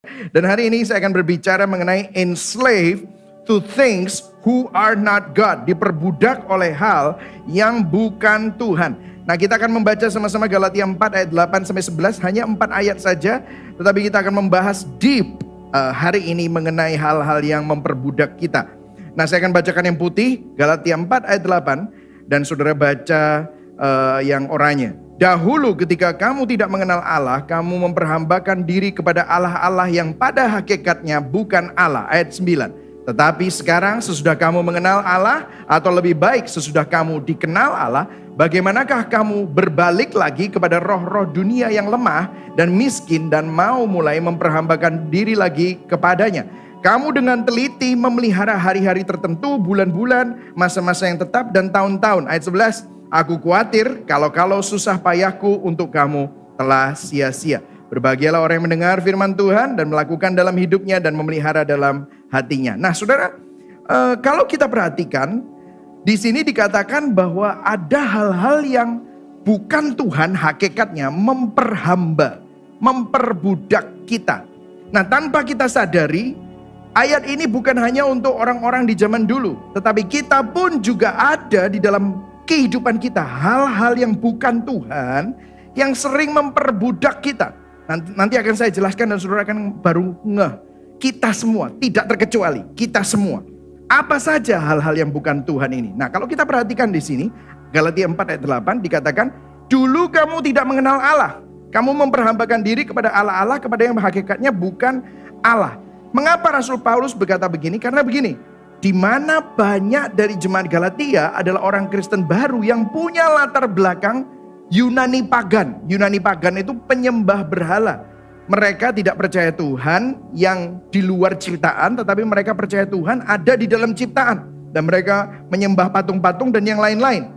Dan hari ini saya akan berbicara mengenai enslaved to things who are not God. Diperbudak oleh hal yang bukan Tuhan. Nah, kita akan membaca sama-sama Galatia 4 ayat 8 sampai 11, hanya 4 ayat saja. Tetapi kita akan membahas deep hari ini mengenai hal-hal yang memperbudak kita. Nah, saya akan bacakan yang putih, Galatia 4 ayat 8, dan saudara baca yang oranye. Dahulu ketika kamu tidak mengenal Allah, kamu memperhambakan diri kepada Allah-Allah yang pada hakikatnya bukan Allah. Ayat 9. Tetapi sekarang sesudah kamu mengenal Allah, atau lebih baik sesudah kamu dikenal Allah, bagaimanakah kamu berbalik lagi kepada roh-roh dunia yang lemah dan miskin dan mau mulai memperhambakan diri lagi kepadanya? Kamu dengan teliti memelihara hari-hari tertentu, bulan-bulan, masa-masa yang tetap dan tahun-tahun. Ayat 11. Aku khawatir kalau susah payahku untuk kamu telah sia-sia. Berbahagialah orang yang mendengar firman Tuhan dan melakukan dalam hidupnya dan memelihara dalam hatinya. Nah, saudara, kalau kita perhatikan, di sini dikatakan bahwa ada hal-hal yang bukan Tuhan hakikatnya memperhamba, memperbudak kita. Nah, tanpa kita sadari, ayat ini bukan hanya untuk orang-orang di zaman dulu, tetapi kita pun juga ada di dalam kehidupan kita, hal-hal yang bukan Tuhan yang sering memperbudak kita. Nanti akan saya jelaskan dan saudara akan baru ngeh. Kita semua, tidak terkecuali, kita semua. Apa saja hal-hal yang bukan Tuhan ini? Nah, kalau kita perhatikan di sini, Galatia 4 ayat 8 dikatakan, dulu kamu tidak mengenal Allah. Kamu memperhambakan diri kepada Allah-Allah, kepada yang hakikatnya bukan Allah. Mengapa Rasul Paulus berkata begini? Karena begini, di mana banyak dari jemaat Galatia adalah orang Kristen baru yang punya latar belakang Yunani pagan. Yunani pagan itu penyembah berhala. Mereka tidak percaya Tuhan yang di luar ciptaan, tetapi mereka percaya Tuhan ada di dalam ciptaan. Dan mereka menyembah patung-patung dan yang lain-lain.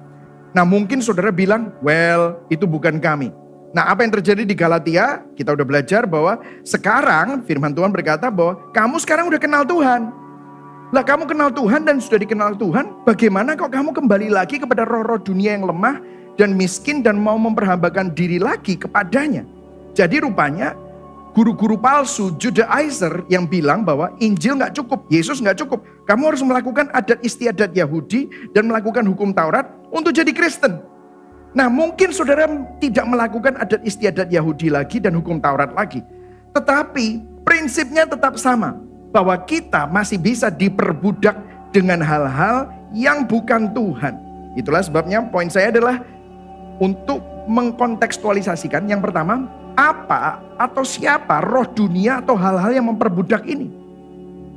Nah, mungkin saudara bilang, well, itu bukan kami. Nah, apa yang terjadi di Galatia? Kita udah belajar bahwa sekarang firman Tuhan berkata bahwa kamu sekarang udah kenal Tuhan. Lah, kamu kenal Tuhan dan sudah dikenal Tuhan, bagaimana kok kamu kembali lagi kepada roh-roh dunia yang lemah dan miskin dan mau memperhambakan diri lagi kepadanya? Jadi rupanya guru-guru palsu Judaizer yang bilang bahwa Injil gak cukup, Yesus gak cukup. Kamu harus melakukan adat istiadat Yahudi dan melakukan hukum Taurat untuk jadi Kristen. Nah, mungkin saudara tidak melakukan adat istiadat Yahudi lagi dan hukum Taurat lagi. Tetapi prinsipnya tetap sama. Bahwa kita masih bisa diperbudak dengan hal-hal yang bukan Tuhan. Itulah sebabnya poin saya adalah untuk mengkontekstualisasikan. Yang pertama, apa atau siapa roh dunia atau hal-hal yang memperbudak ini.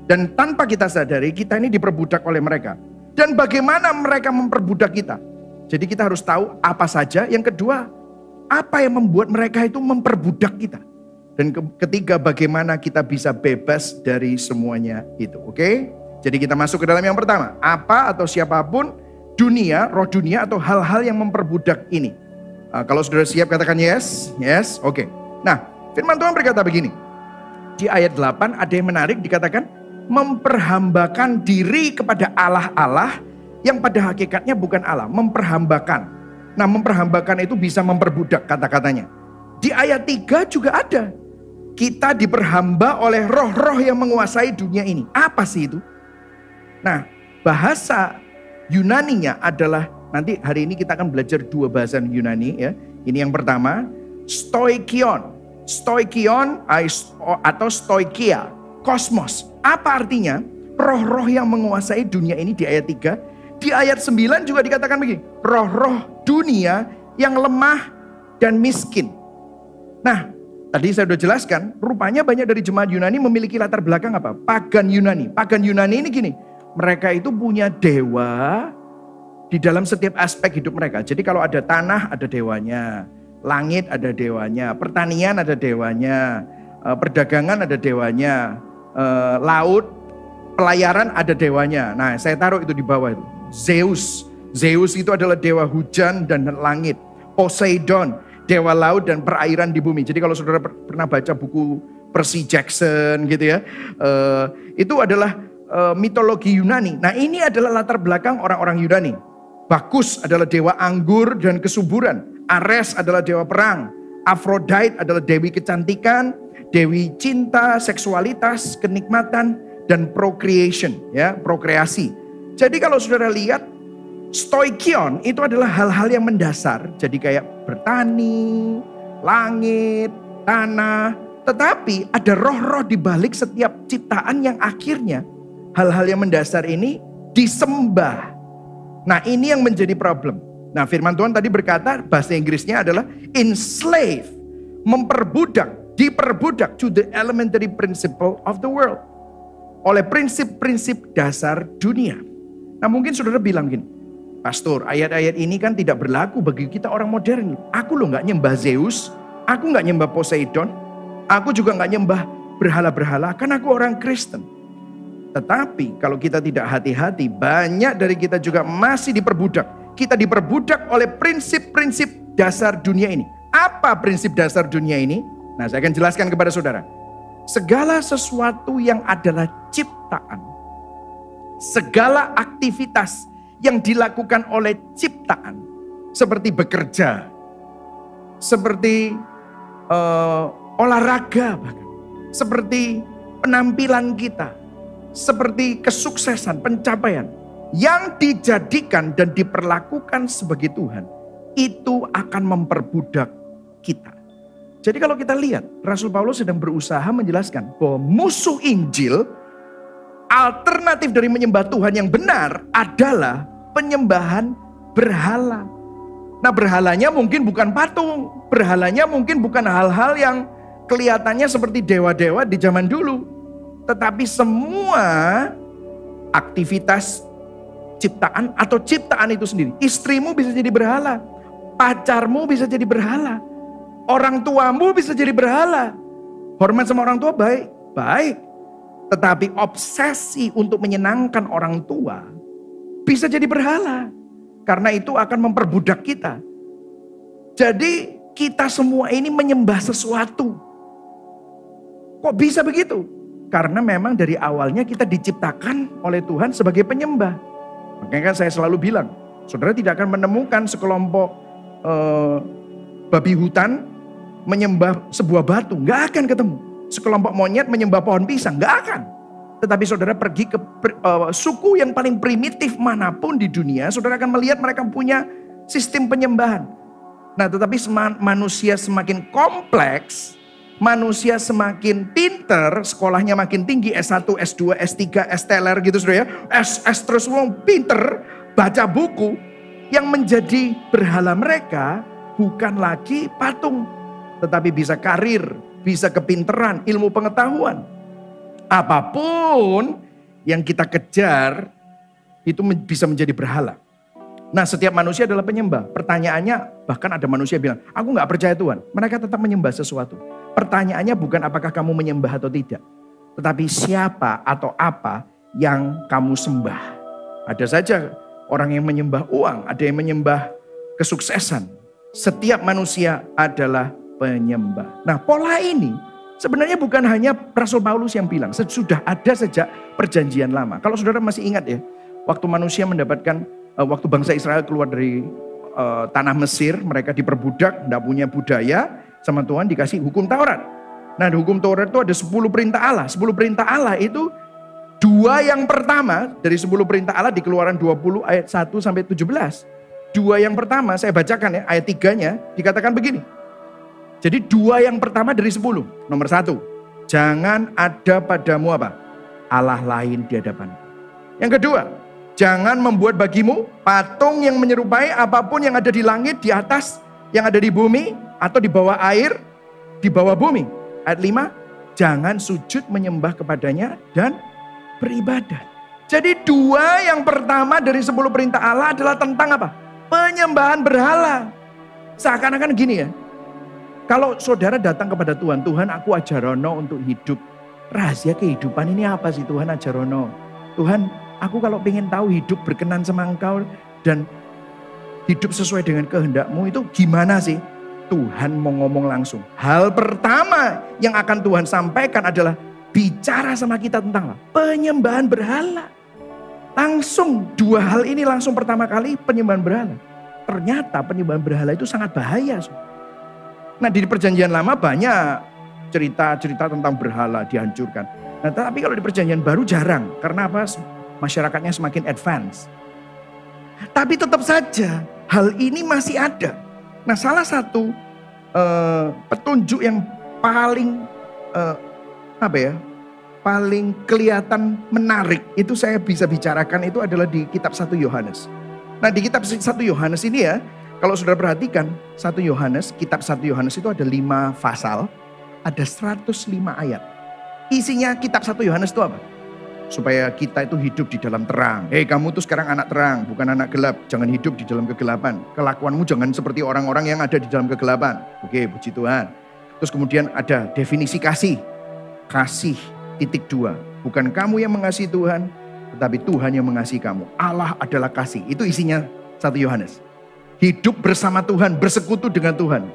Dan tanpa kita sadari, kita ini diperbudak oleh mereka. Dan bagaimana mereka memperbudak kita. Jadi kita harus tahu apa saja. Yang kedua, apa yang membuat mereka itu memperbudak kita. Dan ketiga, bagaimana kita bisa bebas dari semuanya itu. Oke? Jadi kita masuk ke dalam yang pertama. Apa atau siapapun dunia, roh dunia atau hal-hal yang memperbudak ini. Kalau saudara siap katakan yes. Yes, oke. Nah, firman Tuhan berkata begini. Di ayat 8 ada yang menarik dikatakan. Memperhambakan diri kepada Allah-Allah yang pada hakikatnya bukan Allah. Memperhambakan. Nah, memperhambakan itu bisa memperbudak kata-katanya. Di ayat 3 juga ada. Kita diperhamba oleh roh-roh yang menguasai dunia ini. Apa sih itu? Nah, bahasa Yunaninya adalah, nanti hari ini kita akan belajar 2 bahasa Yunani ya. Ini yang pertama, stoikion. Stoikion atau stoikia, kosmos. Apa artinya? Roh-roh yang menguasai dunia ini di ayat 3. Di ayat 9 juga dikatakan begini, roh-roh dunia yang lemah dan miskin. Nah, tadi saya sudah jelaskan, rupanya banyak dari jemaat Yunani memiliki latar belakang apa? Pagan Yunani. Pagan Yunani ini gini, mereka itu punya dewa di dalam setiap aspek hidup mereka. Jadi kalau ada tanah, ada dewanya. Langit ada dewanya. Pertanian ada dewanya. Perdagangan ada dewanya. Laut, pelayaran ada dewanya. Nah, saya taruh itu di bawah itu. Zeus. Zeus itu adalah dewa hujan dan langit. Poseidon, dewa laut dan perairan di bumi. Jadi kalau saudara pernah baca buku Percy Jackson gitu ya, itu adalah mitologi Yunani. Nah, ini adalah latar belakang orang-orang Yunani. Bacchus adalah dewa anggur dan kesuburan. Ares adalah dewa perang. Aphrodite adalah dewi kecantikan. dewi cinta, seksualitas, kenikmatan, dan procreation, ya, prokreasi. Jadi kalau saudara lihat, stoikion itu adalah hal-hal yang mendasar. Jadi kayak bertani, langit, tanah. Tetapi ada roh-roh di balik setiap ciptaan yang akhirnya hal-hal yang mendasar ini disembah. Nah, ini yang menjadi problem. Nah, firman Tuhan tadi berkata, bahasa Inggrisnya adalah enslave, memperbudak, diperbudak to the elementary principle of the world. Oleh prinsip-prinsip dasar dunia. Nah, mungkin saudara bilang gini, Pastor, ayat-ayat ini kan tidak berlaku bagi kita orang modern. Aku loh gak nyembah Zeus, aku gak nyembah Poseidon, aku juga gak nyembah berhala-berhala, kan aku orang Kristen. Tetapi kalau kita tidak hati-hati, banyak dari kita juga masih diperbudak. Kita diperbudak oleh prinsip-prinsip dasar dunia ini. Apa prinsip dasar dunia ini? Nah, saya akan jelaskan kepada saudara. Segala sesuatu yang adalah ciptaan, segala aktivitas yang dilakukan oleh ciptaan, seperti bekerja, seperti olahraga bahkan, seperti penampilan kita, seperti kesuksesan, pencapaian yang dijadikan dan diperlakukan sebagai Tuhan, itu akan memperbudak kita. Jadi kalau kita lihat, Rasul Paulus sedang berusaha menjelaskan bahwa musuh Injil, alternatif dari menyembah Tuhan yang benar adalah penyembahan berhala. Nah, berhalanya mungkin bukan patung, berhalanya mungkin bukan hal-hal yang kelihatannya seperti dewa-dewa di zaman dulu. Tetapi semua aktivitas ciptaan atau ciptaan itu sendiri. Istrimu bisa jadi berhala, pacarmu bisa jadi berhala, orang tuamu bisa jadi berhala. Hormat sama orang tua baik. Tetapi obsesi untuk menyenangkan orang tua bisa jadi berhala. Karena itu akan memperbudak kita. Jadi kita semua ini menyembah sesuatu. Kok bisa begitu? Karena memang dari awalnya kita diciptakan oleh Tuhan sebagai penyembah. Makanya kan saya selalu bilang, saudara tidak akan menemukan sekelompok babi hutan menyembah sebuah batu. Nggak akan ketemu. Sekelompok monyet menyembah pohon pisang. Nggak akan. Tetapi saudara pergi ke suku yang paling primitif manapun di dunia, saudara akan melihat mereka punya sistem penyembahan. Nah, tetapi manusia semakin kompleks, manusia semakin pinter, sekolahnya makin tinggi, S1, S2, S3, S-teler gitu saudara ya. S terus pinter, baca buku. Yang menjadi berhala mereka bukan lagi patung, tetapi bisa karir, bisa kepinteran, ilmu pengetahuan. Apapun yang kita kejar itu bisa menjadi berhala. Nah, setiap manusia adalah penyembah. Pertanyaannya, bahkan ada manusia bilang, aku gak percaya Tuhan. Mereka tetap menyembah sesuatu. Pertanyaannya bukan apakah kamu menyembah atau tidak, tetapi siapa atau apa yang kamu sembah. Ada saja orang yang menyembah uang, ada yang menyembah kesuksesan. Setiap manusia adalah penyembah. Nah, pola ini sebenarnya bukan hanya Rasul Paulus yang bilang, sudah ada sejak perjanjian lama. Kalau saudara masih ingat ya, waktu manusia mendapatkan, waktu bangsa Israel keluar dari tanah Mesir, mereka diperbudak, tidak punya budaya, sama Tuhan dikasih hukum Taurat. Nah, di hukum Taurat itu ada 10 perintah Allah. 10 perintah Allah itu 2 yang pertama dari 10 perintah Allah di Keluaran 20 ayat 1 sampai 17. 2 yang pertama saya bacakan ya, ayat 3-nya dikatakan begini. Jadi 2 yang pertama dari 10. Nomor 1, jangan ada padamu apa? Allah lain di hadapan. Yang kedua, jangan membuat bagimu patung yang menyerupai apapun yang ada di langit, di atas, yang ada di bumi, atau di bawah air, di bawah bumi. Ayat 5, jangan sujud menyembah kepadanya dan beribadat. Jadi 2 yang pertama dari 10 perintah Allah adalah tentang apa? Penyembahan berhala. Seakan-akan gini ya, kalau saudara datang kepada Tuhan, Tuhan aku ajarono untuk hidup. Rahasia kehidupan ini apa sih Tuhan ajarono? Tuhan, aku kalau pengen tahu hidup berkenan sama Engkau dan hidup sesuai dengan kehendak-Mu itu gimana sih? Tuhan mau ngomong langsung. Hal pertama yang akan Tuhan sampaikan adalah bicara sama kita tentang penyembahan berhala. Langsung 2 hal ini langsung pertama kali penyembahan berhala. Ternyata penyembahan berhala itu sangat bahaya. Nah, di perjanjian lama banyak cerita-cerita tentang berhala dihancurkan. Nah, tapi kalau di perjanjian baru jarang. Karena apa? Masyarakatnya semakin advance. Tapi tetap saja hal ini masih ada. Nah, salah satu petunjuk yang paling paling kelihatan menarik itu saya bisa bicarakan itu adalah di kitab 1 Yohanes. Nah, di kitab 1 Yohanes ini ya, kalau saudara perhatikan kitab 1 Yohanes itu ada 5 pasal, ada 105 ayat. Isinya kitab 1 Yohanes itu apa? Supaya kita itu hidup di dalam terang. Kamu tuh sekarang anak terang, bukan anak gelap. Jangan hidup di dalam kegelapan. Kelakuanmu jangan seperti orang-orang yang ada di dalam kegelapan. Oke, puji Tuhan. Terus kemudian ada definisi kasih. Kasih, titik 2. Bukan kamu yang mengasihi Tuhan, tetapi Tuhan yang mengasihi kamu. Allah adalah kasih. Itu isinya 1 Yohanes. Hidup bersama Tuhan, bersekutu dengan Tuhan.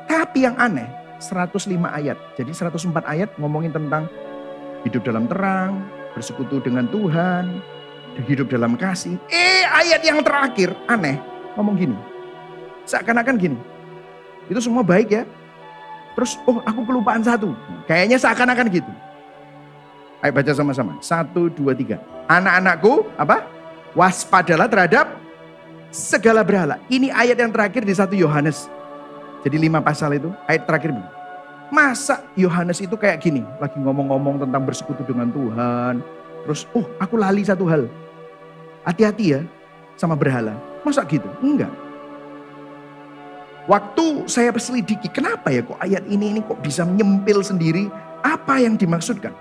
Tapi yang aneh, 105 ayat. Jadi 104 ayat ngomongin tentang hidup dalam terang, bersekutu dengan Tuhan, hidup dalam kasih. Ayat yang terakhir aneh, ngomong gini. Seakan-akan gini. Itu semua baik ya. Terus, aku kelupaan satu. Kayaknya seakan-akan gitu. Ayo baca sama-sama. 1, 2, 3. Anak-anakku, waspadalah terhadap segala berhala. Ini ayat yang terakhir di 1 Yohanes. Jadi 5 pasal itu, ayat terakhir begini. Masa Yohanes itu kayak gini, lagi ngomong-ngomong tentang bersekutu dengan Tuhan. Terus, aku lali satu hal. Hati-hati ya sama berhala. Masa gitu? Enggak. Waktu saya selidiki, kenapa ya kok ayat ini kok bisa nyempil sendiri? Apa yang dimaksudkan?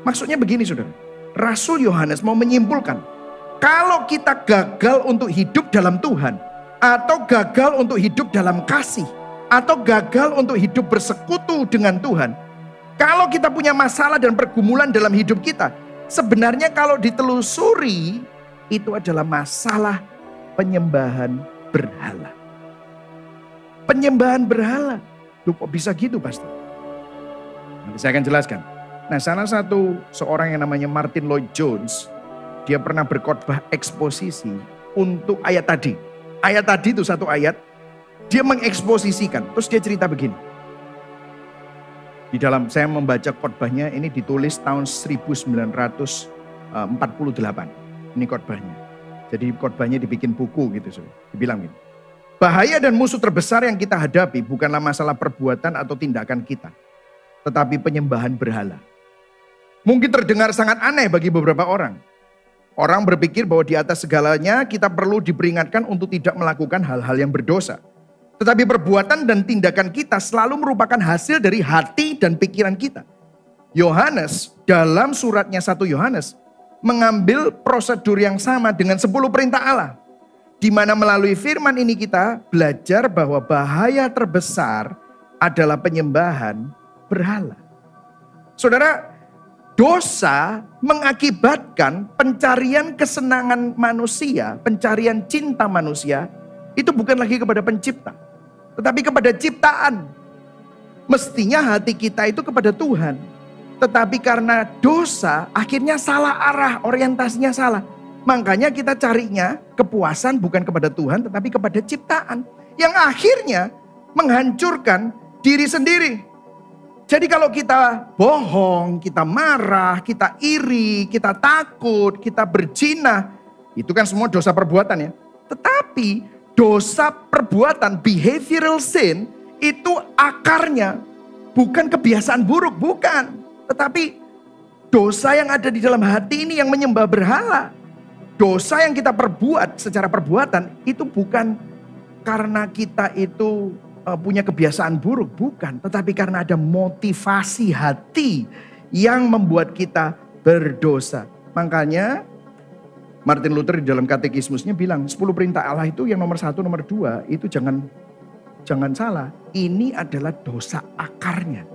Maksudnya begini saudara. Rasul Yohanes mau menyimpulkan. Kalau kita gagal untuk hidup dalam Tuhan. Atau gagal untuk hidup dalam kasih. Atau gagal untuk hidup bersekutu dengan Tuhan. Kalau kita punya masalah dan pergumulan dalam hidup kita, sebenarnya kalau ditelusuri, itu adalah masalah penyembahan berhala. Penyembahan berhala. Duh, kok bisa gitu pastor? Nanti saya akan jelaskan. Nah, salah satu seorang yang namanya Martin Lloyd Jones, dia pernah berkhotbah eksposisi untuk ayat tadi. Ayat tadi itu satu ayat, dia mengeksposisikan, terus dia cerita begini. Di dalam saya membaca khotbahnya, ini ditulis tahun 1948. Ini khotbahnya. Jadi khotbahnya dibikin buku gitu, dibilang gitu. Bahaya dan musuh terbesar yang kita hadapi bukanlah masalah perbuatan atau tindakan kita, tetapi penyembahan berhala. Mungkin terdengar sangat aneh bagi beberapa orang. Orang berpikir bahwa di atas segalanya kita perlu diperingatkan untuk tidak melakukan hal-hal yang berdosa. Tetapi perbuatan dan tindakan kita selalu merupakan hasil dari hati dan pikiran kita. Yohanes dalam suratnya 1 Yohanes mengambil prosedur yang sama dengan 10 perintah Allah. Di mana melalui firman ini kita belajar bahwa bahaya terbesar adalah penyembahan berhala. Saudara, dosa mengakibatkan pencarian kesenangan manusia, pencarian cinta manusia, itu bukan lagi kepada pencipta, tetapi kepada ciptaan. Mestinya hati kita itu kepada Tuhan. Tetapi karena dosa, akhirnya salah arah, orientasinya salah. Makanya kita carinya kepuasan bukan kepada Tuhan, tetapi kepada ciptaan. Yang akhirnya menghancurkan diri sendiri. Jadi kalau kita bohong, kita marah, kita iri, kita takut, kita berzina, itu kan semua dosa perbuatan ya. Tetapi dosa perbuatan, behavioral sin, itu akarnya bukan kebiasaan buruk, bukan. Tetapi dosa yang ada di dalam hati ini yang menyembah berhala. Dosa yang kita perbuat secara perbuatan itu bukan karena kita itu punya kebiasaan buruk, bukan. Tetapi karena ada motivasi hati yang membuat kita berdosa. Makanya Martin Luther di dalam katekismusnya bilang 10 perintah Allah itu yang nomor 1, nomor 2 itu jangan salah. Ini adalah dosa akarnya.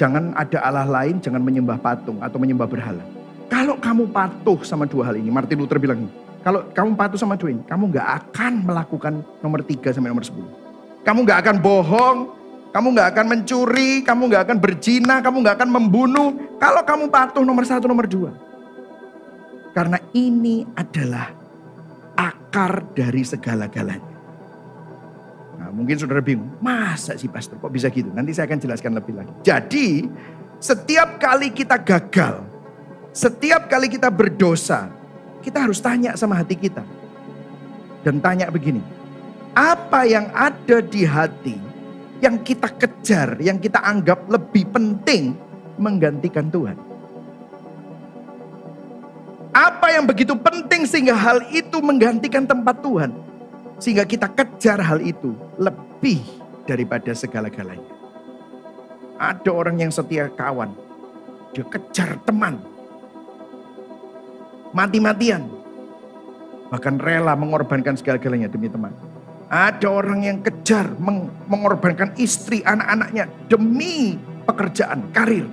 Jangan ada Allah lain, jangan menyembah patung atau menyembah berhala. Kalau kamu patuh sama 2 hal ini, Martin Luther bilang ini, kalau kamu patuh sama 2 ini, kamu gak akan melakukan nomor 3 sampai nomor 10. Kamu gak akan bohong, kamu gak akan mencuri, kamu gak akan berzina, kamu gak akan membunuh. Kalau kamu patuh nomor 1, nomor 2. Karena ini adalah akar dari segala-galanya. Nah, mungkin saudara bingung, masa sih pastor kok bisa gitu? Nanti saya akan jelaskan lebih lagi. Jadi setiap kali kita gagal, setiap kali kita berdosa, kita harus tanya sama hati kita. Dan tanya begini, apa yang ada di hati yang kita kejar, yang kita anggap lebih penting menggantikan Tuhan? Apa yang begitu penting sehingga hal itu menggantikan tempat Tuhan? Sehingga kita kejar hal itu lebih daripada segala-galanya. Ada orang yang setia kawan, dia kejar teman, mati-matian, bahkan rela mengorbankan segala-galanya demi teman. Ada orang yang kejar mengorbankan istri, anak-anaknya demi pekerjaan, karir.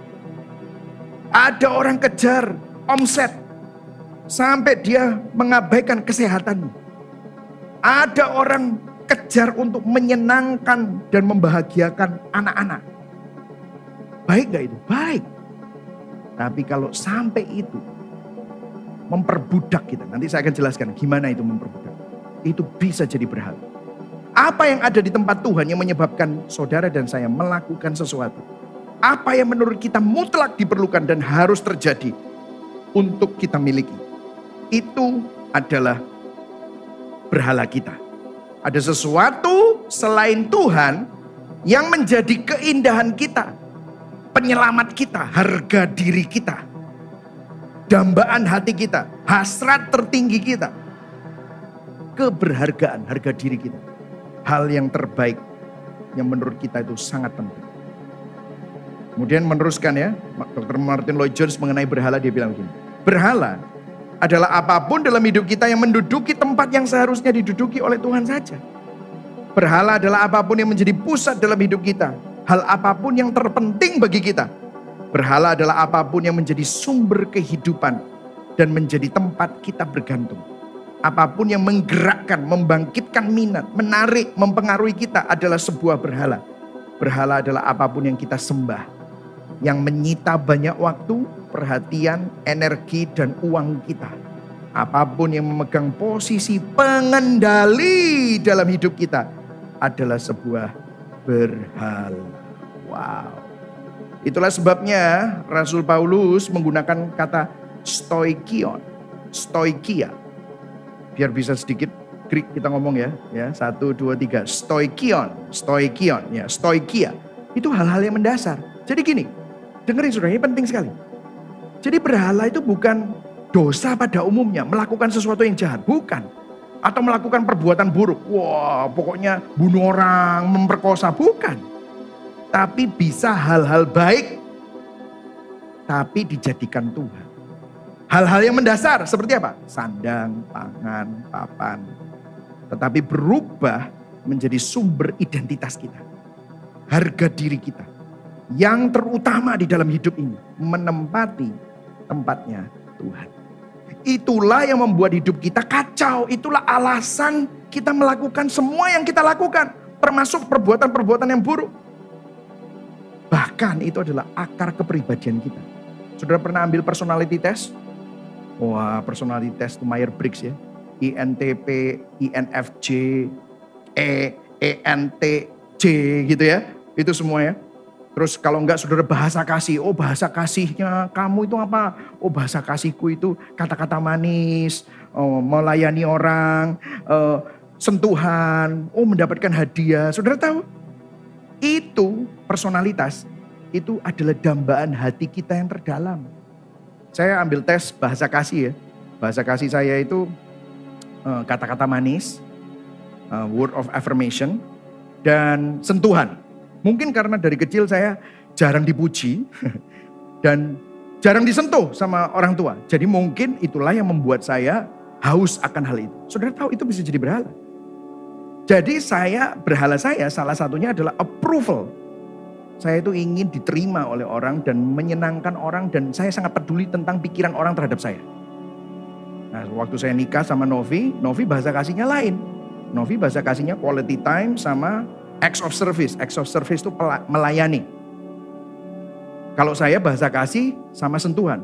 Ada orang kejar omset sampai dia mengabaikan kesehatannya. Ada orang kejar untuk menyenangkan dan membahagiakan anak-anak. Baik gak itu? Baik. Tapi kalau sampai itu memperbudak kita, nanti saya akan jelaskan gimana itu memperbudak. Itu bisa jadi berhala. Apa yang ada di tempat Tuhan yang menyebabkan saudara dan saya melakukan sesuatu? Apa yang menurut kita mutlak diperlukan dan harus terjadi untuk kita miliki? Itu adalah berhala kita. Ada sesuatu selain Tuhan yang menjadi keindahan kita, penyelamat kita, harga diri kita, dambaan hati kita, hasrat tertinggi kita, keberhargaan, harga diri kita. Hal yang terbaik yang menurut kita itu sangat penting. Kemudian meneruskan ya, Dr. Martin Lloyd Jones mengenai berhala, dia bilang begini, berhala adalah apapun dalam hidup kita yang menduduki tempat yang seharusnya diduduki oleh Tuhan saja. Berhala adalah apapun yang menjadi pusat dalam hidup kita. Hal apapun yang terpenting bagi kita. Berhala adalah apapun yang menjadi sumber kehidupan dan menjadi tempat kita bergantung. Apapun yang menggerakkan, membangkitkan minat, menarik, mempengaruhi kita adalah sebuah berhala. Berhala adalah apapun yang kita sembah, yang menyita banyak waktu, perhatian, energi, dan uang kita. Apapun yang memegang posisi pengendali dalam hidup kita adalah sebuah berhala. Wow. Itulah sebabnya Rasul Paulus menggunakan kata stoikion, stoikia. Biar bisa sedikit Greek kita ngomong ya. 1, 2, 3. Stoikion, stoikion, ya, stoikia. Itu hal-hal yang mendasar. Jadi gini, dengerin saudara, ini penting sekali. Jadi berhala itu bukan dosa pada umumnya, melakukan sesuatu yang jahat, bukan. Atau melakukan perbuatan buruk, wah pokoknya bunuh orang, memperkosa, bukan. Tapi bisa hal-hal baik, tapi dijadikan Tuhan. Hal-hal yang mendasar seperti apa? Sandang, pangan, papan. Tetapi berubah menjadi sumber identitas kita. Harga diri kita. Yang terutama di dalam hidup ini, menempati tempatnya Tuhan. Itulah yang membuat hidup kita kacau. Itulah alasan kita melakukan semua yang kita lakukan. Termasuk perbuatan-perbuatan yang buruk. Bahkan itu adalah akar kepribadian kita. Saudara pernah ambil personality test? Wah, personality test itu Myers-Briggs ya. INTP, INFJ, ENTJ gitu ya. Itu semua ya. Terus kalau enggak saudara bahasa kasih. Oh bahasa kasihnya kamu itu apa? Oh bahasa kasihku itu kata-kata manis. Oh, melayani orang. Sentuhan. Oh mendapatkan hadiah. Saudara tahu? Itu personalitas. Itu adalah dambaan hati kita yang terdalam. Saya ambil tes bahasa kasih ya. Bahasa kasih saya itu kata-kata manis, word of affirmation, dan sentuhan. Mungkin karena dari kecil saya jarang dipuji dan jarang disentuh sama orang tua. Jadi mungkin itulah yang membuat saya haus akan hal itu. Saudara tahu itu bisa jadi berhala. Jadi berhala saya salah satunya adalah approval. Saya itu ingin diterima oleh orang dan menyenangkan orang dan saya sangat peduli tentang pikiran orang terhadap saya. Nah, waktu saya nikah sama Novi bahasa kasihnya lain. Novi bahasa kasihnya quality time sama acts of service. Acts of service itu melayani. Kalau saya bahasa kasih sama sentuhan.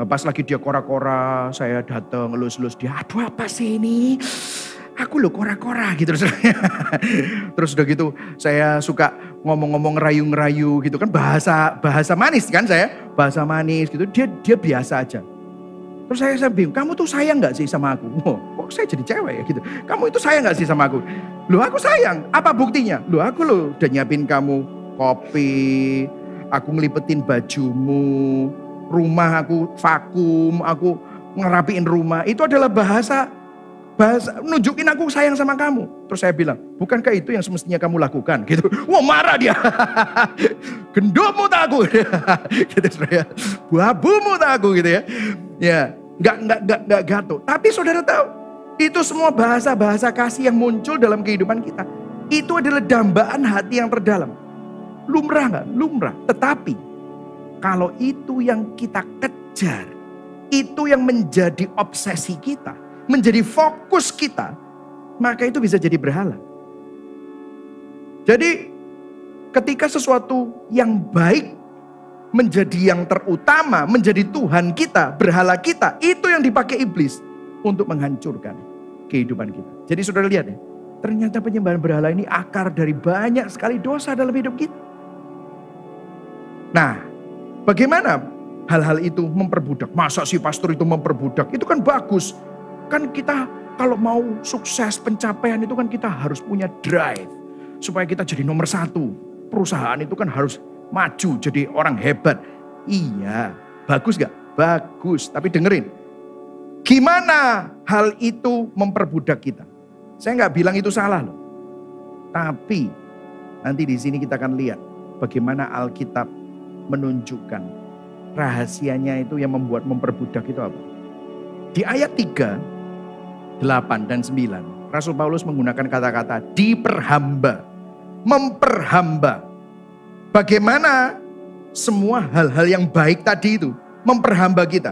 Pas lagi dia kora-kora, saya datang ngelus-elus dia. Aduh apa sih ini? Aku loh kora-kora gitu. Terus udah gitu saya suka ngomong-ngomong ngerayu-ngerayu gitu kan, bahasa manis kan saya, bahasa manis gitu. Dia biasa aja. Terus saya bingung, kamu tuh sayang gak sih sama aku? Oh, kok saya jadi cewek ya gitu. Kamu itu sayang gak sih sama aku? Loh aku sayang, apa buktinya? Loh aku loh udah nyiapin kamu kopi, aku ngelipetin bajumu, rumah aku vakum, aku ngerapiin rumah. Itu adalah bahasa nunjukin aku sayang sama kamu. Terus saya bilang, bukankah itu yang semestinya kamu lakukan? Gitu. Wah marah dia. Gendommu tak aku. Gitu saudara. Babumu tak aku gitu ya. Ya, enggak gato. Tapi saudara tahu, itu semua bahasa-bahasa kasih yang muncul dalam kehidupan kita. Itu adalah dambaan hati yang terdalam. Lumrah enggak? Lumrah. Tetapi kalau itu yang kita kejar, itu yang menjadi obsesi kita, menjadi fokus kita, maka itu bisa jadi berhala. Jadi ketika sesuatu yang baik menjadi yang terutama, menjadi Tuhan kita, berhala kita, itu yang dipakai iblis untuk menghancurkan kehidupan kita. Jadi saudara lihat ya, ternyata penyembahan berhala ini akar dari banyak sekali dosa dalam hidup kita. Nah, bagaimana hal-hal itu memperbudak? Masa si pastor itu memperbudak? Itu kan bagus. Kan kita kalau mau sukses pencapaian itu kan kita harus punya drive. Supaya kita jadi nomor 1. Perusahaan itu kan harus maju jadi orang hebat. Iya, bagus gak? Bagus, tapi dengerin. Gimana hal itu memperbudak kita? Saya gak bilang itu salah loh. Tapi nanti di sini kita akan lihat bagaimana Alkitab menunjukkan rahasianya itu yang membuat memperbudak itu apa. Di ayat 3, 8 dan 9, Rasul Paulus menggunakan kata-kata diperhamba, memperhamba. Bagaimana semua hal-hal yang baik tadi itu memperhamba kita.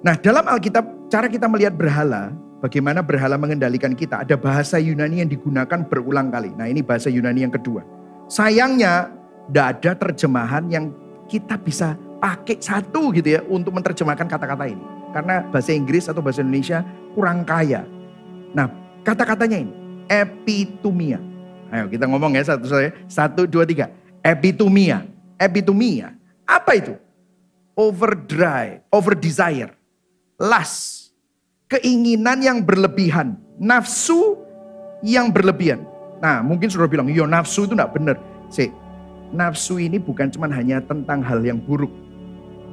Nah, dalam Alkitab cara kita melihat berhala, bagaimana berhala mengendalikan kita, ada bahasa Yunani yang digunakan berulang kali. Nah, ini bahasa Yunani yang kedua. Sayangnya tidak ada terjemahan yang kita bisa pakai satu gitu ya untuk menerjemahkan kata-kata ini. Karena bahasa Inggris atau bahasa Indonesia kurang kaya. Nah, kata-katanya ini epitumia. Ayo kita ngomong ya satu-satu. 1, 2, 3. Epitumia. Epitumia. Apa itu? Overdrive, over desire, lust, keinginan yang berlebihan, nafsu yang berlebihan. Nah, mungkin saudara bilang, "Yo, nafsu itu enggak benar." Nafsu ini bukan cuma hanya tentang hal yang buruk,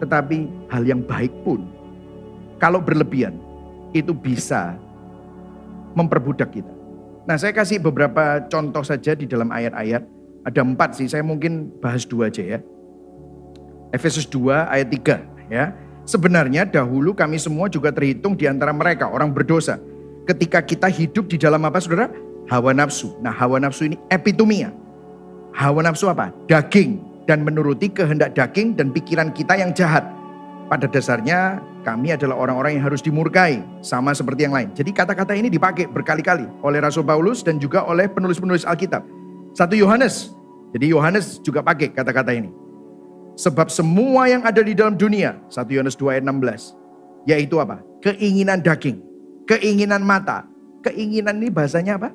tetapi hal yang baik pun. Kalau berlebihan, itu bisa memperbudak kita. Nah, saya kasih beberapa contoh saja di dalam ayat-ayat. Ada 4 sih, saya mungkin bahas 2 aja ya. Efesus 2 ayat 3 ya. Sebenarnya dahulu kami semua juga terhitung di antara mereka, orang berdosa. Ketika kita hidup di dalam apa saudara? Hawa nafsu. Nah, hawa nafsu ini epitumia. Hawa nafsu apa? Daging. Dan menuruti kehendak daging dan pikiran kita yang jahat. Pada dasarnya kami adalah orang-orang yang harus dimurkai, sama seperti yang lain. Jadi kata-kata ini dipakai berkali-kali oleh Rasul Paulus dan juga oleh penulis-penulis Alkitab. 1 Yohanes, jadi Yohanes juga pakai kata-kata ini. Sebab semua yang ada di dalam dunia, 1 Yohanes 2 ayat 16, yaitu apa? Keinginan daging, keinginan mata. Keinginan ini bahasanya apa?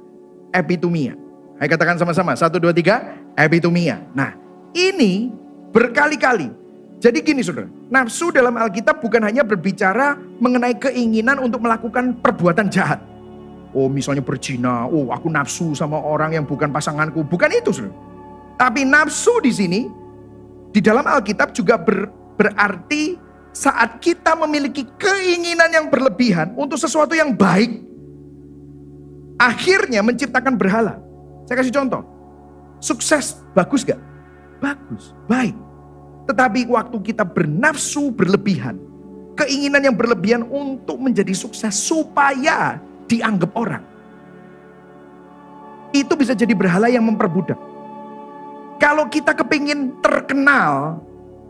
Epitumia. Ayo katakan sama-sama, 1, 2, 3, epitumia. Nah, ini berkali-kali. Jadi gini saudara, nafsu dalam Alkitab bukan hanya berbicara mengenai keinginan untuk melakukan perbuatan jahat. Oh misalnya berzina, oh aku nafsu sama orang yang bukan pasanganku. Bukan itu saudara. Tapi nafsu di sini, di dalam Alkitab juga berarti saat kita memiliki keinginan yang berlebihan untuk sesuatu yang baik, akhirnya menciptakan berhala. Saya kasih contoh, sukses bagus gak? Bagus, baik. Tetapi waktu kita bernafsu berlebihan, keinginan yang berlebihan untuk menjadi sukses supaya dianggap orang, itu bisa jadi berhala yang memperbudak. Kalau kita kepingin terkenal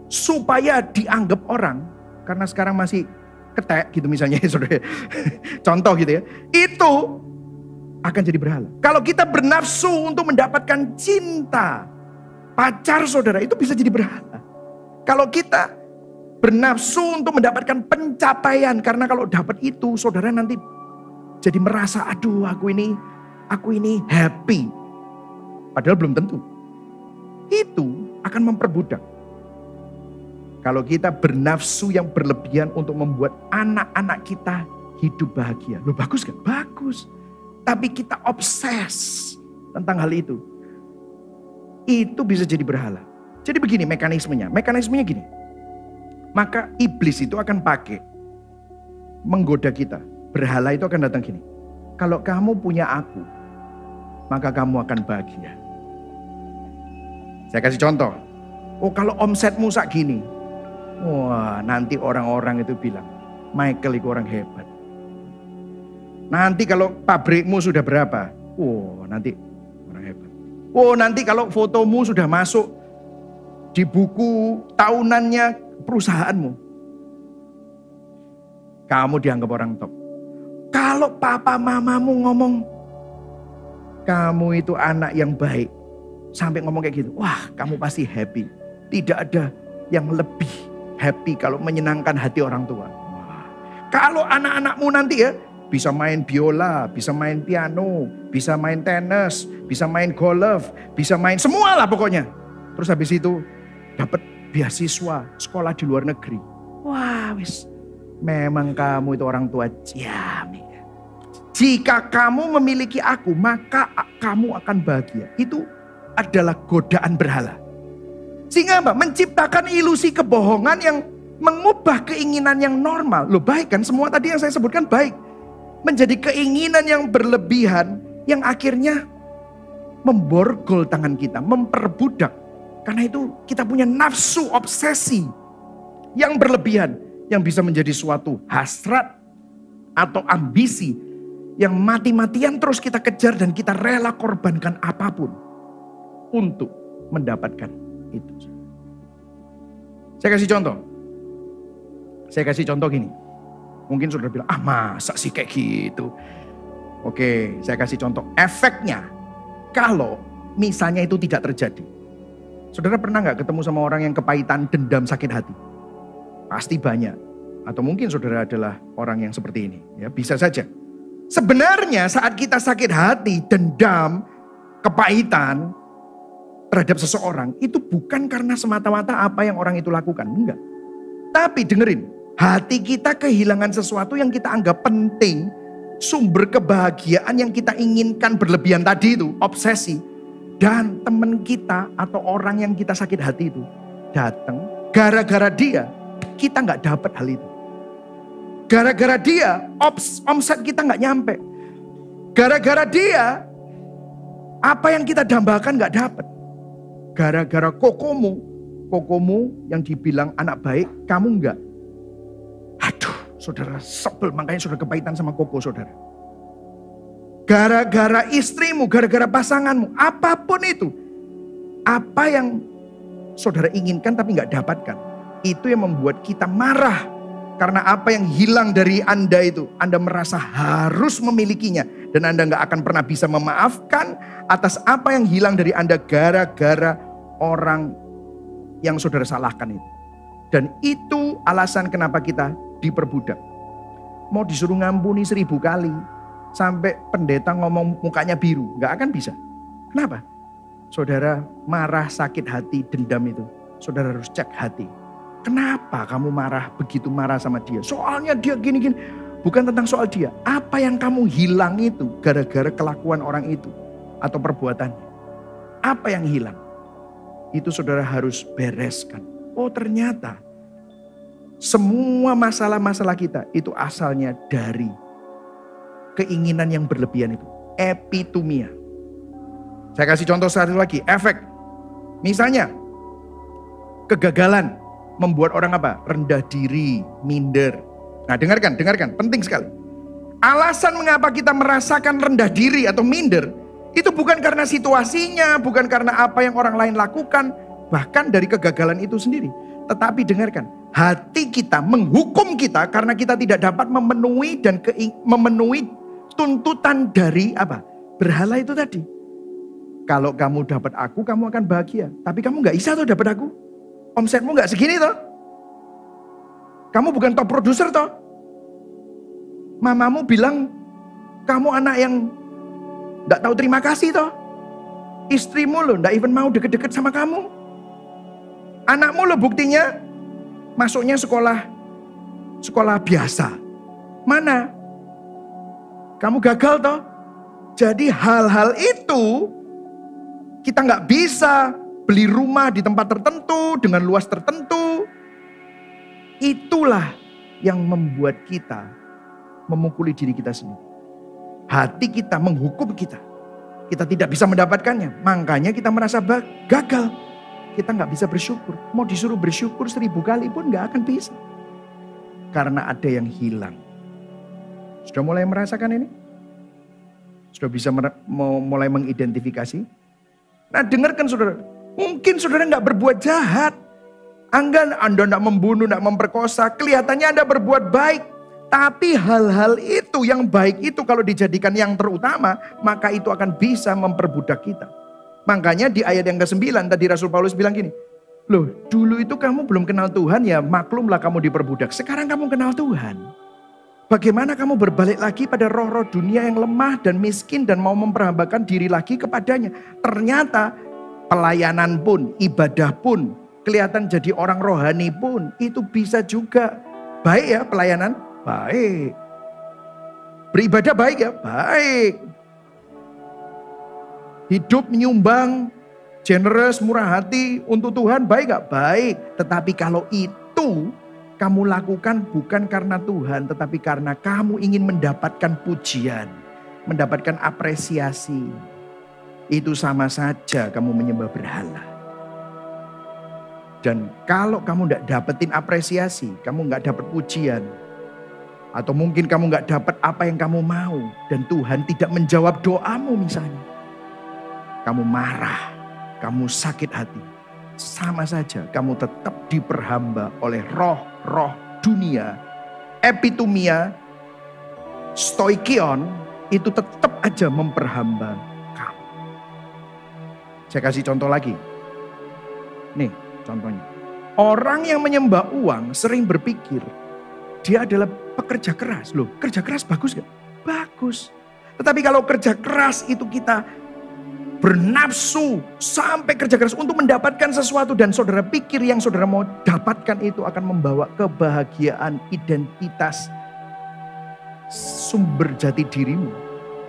supaya dianggap orang, karena sekarang masih ketek gitu misalnya saudara, contoh gitu ya, itu akan jadi berhala. Kalau kita bernafsu untuk mendapatkan cinta pacar saudara, itu bisa jadi berhala. Kalau kita bernafsu untuk mendapatkan pencapaian, karena kalau dapat itu saudara nanti jadi merasa aduh aku ini happy. Padahal belum tentu. Itu akan memperbudak. Kalau kita bernafsu yang berlebihan untuk membuat anak-anak kita hidup bahagia. Loh bagus kan? Bagus. Tapi kita obses tentang hal itu. Itu bisa jadi berhala. Jadi begini mekanismenya. Mekanismenya gini. Maka iblis itu akan pakai menggoda kita. Berhala itu akan datang gini. Kalau kamu punya aku, maka kamu akan bahagia. Saya kasih contoh. Oh kalau omsetmu sak gini. Wah nanti orang-orang itu bilang, Michael itu orang hebat. Nanti kalau pabrikmu sudah berapa? Oh nanti orang hebat. Oh nanti kalau fotomu sudah masuk di buku tahunannya perusahaanmu. Kamu dianggap orang top. Kalau papa mamamu ngomong, kamu itu anak yang baik. Sampai ngomong kayak gitu, wah kamu pasti happy. Tidak ada yang lebih happy kalau menyenangkan hati orang tua. Wah. Kalau anak-anakmu nanti ya, bisa main biola, bisa main piano, bisa main tenis, bisa main golf, bisa main semua lah pokoknya. Terus habis itu dapat beasiswa sekolah di luar negeri. Wah wis, memang kamu itu orang tua jamin. Jika kamu memiliki aku, maka kamu akan bahagia. Itu adalah godaan berhala. Sehingga apa? Menciptakan ilusi kebohongan yang mengubah keinginan yang normal. Loh baik kan? Semua tadi yang saya sebutkan baik. Menjadi keinginan yang berlebihan yang akhirnya memborgol tangan kita, memperbudak. Karena itu kita punya nafsu obsesi yang berlebihan yang bisa menjadi suatu hasrat atau ambisi yang mati-matian terus kita kejar dan kita rela korbankan apapun untuk mendapatkan itu. Saya kasih contoh. Saya kasih contoh gini. Mungkin saudara bilang, masa sih kayak gitu. Oke, saya kasih contoh. Efeknya, kalau misalnya itu tidak terjadi. Saudara pernah gak ketemu sama orang yang kepahitan, dendam, sakit hati? Pasti banyak. Atau mungkin saudara adalah orang yang seperti ini. Ya, bisa saja. Sebenarnya saat kita sakit hati, dendam, kepahitan terhadap seseorang, itu bukan karena semata-mata apa yang orang itu lakukan. Enggak. Tapi dengerin. Hati kita kehilangan sesuatu yang kita anggap penting. Sumber kebahagiaan yang kita inginkan berlebihan tadi itu. Obsesi. Dan teman kita atau orang yang kita sakit hati itu datang. Gara-gara dia kita gak dapat hal itu. Gara-gara dia omset kita gak nyampe. Gara-gara dia apa yang kita dambakan gak dapat. Gara-gara kokomu yang dibilang anak baik, kamu enggak. Aduh, saudara sebel, makanya saudara kepahitan sama koko saudara. Gara-gara istrimu, gara-gara pasanganmu, apapun itu. Apa yang saudara inginkan tapi enggak dapatkan. Itu yang membuat kita marah. Karena apa yang hilang dari Anda itu, Anda merasa harus memilikinya. Dan Anda enggak akan pernah bisa memaafkan atas apa yang hilang dari Anda gara-gara orang yang saudara salahkan itu. Dan itu alasan kenapa kita diperbudak. Mau disuruh ngampuni 1000 kali. Sampai pendeta ngomong mukanya biru. Gak akan bisa. Kenapa? Saudara marah, sakit hati, dendam itu. Saudara harus cek hati. Kenapa kamu marah, begitu marah sama dia? Soalnya dia gini-gini. Bukan tentang soal dia. Apa yang kamu hilang itu gara-gara kelakuan orang itu. Atau perbuatannya. Apa yang hilang? Itu saudara harus bereskan. Oh ternyata semua masalah-masalah kita itu asalnya dari keinginan yang berlebihan itu. Epitumia. Saya kasih contoh satu lagi. Efek. Misalnya kegagalan membuat orang apa? Rendah diri, minder. Nah dengarkan. Penting sekali. Alasan mengapa kita merasakan rendah diri atau minder. Itu bukan karena situasinya, bukan karena apa yang orang lain lakukan. Bahkan dari kegagalan itu sendiri. Tetapi dengarkan, hati kita menghukum kita karena kita tidak dapat memenuhi tuntutan dari apa? Berhala itu tadi. Kalau kamu dapat aku, kamu akan bahagia. Tapi kamu gak bisa tuh dapat aku. Omsetmu gak segini toh. Kamu bukan top producer toh. Mamamu bilang Kamu anak yang gak tahu terima kasih toh. Istrimu loh gak even mau deket-deket sama kamu. Anakmu loh buktinya masuknya sekolah biasa. Mana? Kamu gagal toh. Jadi hal-hal itu kita gak bisa beli rumah di tempat tertentu dengan luas tertentu. Itulah yang membuat kita memukuli diri kita sendiri. Hati kita menghukum kita. Kita tidak bisa mendapatkannya. Makanya kita merasa gagal. Kita gak bisa bersyukur. Mau disuruh bersyukur 1000 kali pun gak akan bisa. Karena ada yang hilang. Sudah mulai merasakan ini? Sudah bisa mulai mengidentifikasi? Nah dengarkan saudara. Mungkin saudara gak berbuat jahat. Anda gak membunuh, gak memperkosa. Kelihatannya Anda berbuat baik. Tapi hal-hal itu yang baik itu kalau dijadikan yang terutama, maka itu akan bisa memperbudak kita. Makanya di ayat yang ke-9 tadi Rasul Paulus bilang gini, loh dulu itu kamu belum kenal Tuhan ya maklumlah kamu diperbudak. Sekarang kamu kenal Tuhan. Bagaimana kamu berbalik lagi pada roh-roh dunia yang lemah dan miskin dan mau memperhambakan diri lagi kepadanya. Ternyata pelayanan pun, ibadah pun, kelihatan jadi orang rohani pun itu bisa juga. Baik ya pelayanan? Baik. Beribadah baik ya? Baik. Hidup menyumbang, generous, murah hati untuk Tuhan baik gak? Baik. Tetapi kalau itu kamu lakukan bukan karena Tuhan, tetapi karena kamu ingin mendapatkan pujian, mendapatkan apresiasi. Itu sama saja kamu menyembah berhala. Dan kalau kamu gak dapetin apresiasi, kamu gak dapet pujian, atau mungkin kamu gak dapat apa yang kamu mau. Dan Tuhan tidak menjawab doamu misalnya. Kamu marah. Kamu sakit hati. Sama saja kamu tetap diperhamba oleh roh-roh dunia. Epitumia, stoikion itu tetap aja memperhamba kamu. Saya kasih contoh lagi. Nih contohnya. Orang yang menyembah uang sering berpikir dia adalah pekerja keras. Loh, kerja keras bagus gak? Bagus. Tetapi kalau kerja keras itu kita bernafsu sampai kerja keras untuk mendapatkan sesuatu dan saudara pikir yang saudara mau dapatkan itu akan membawa kebahagiaan, identitas, sumber jati dirimu.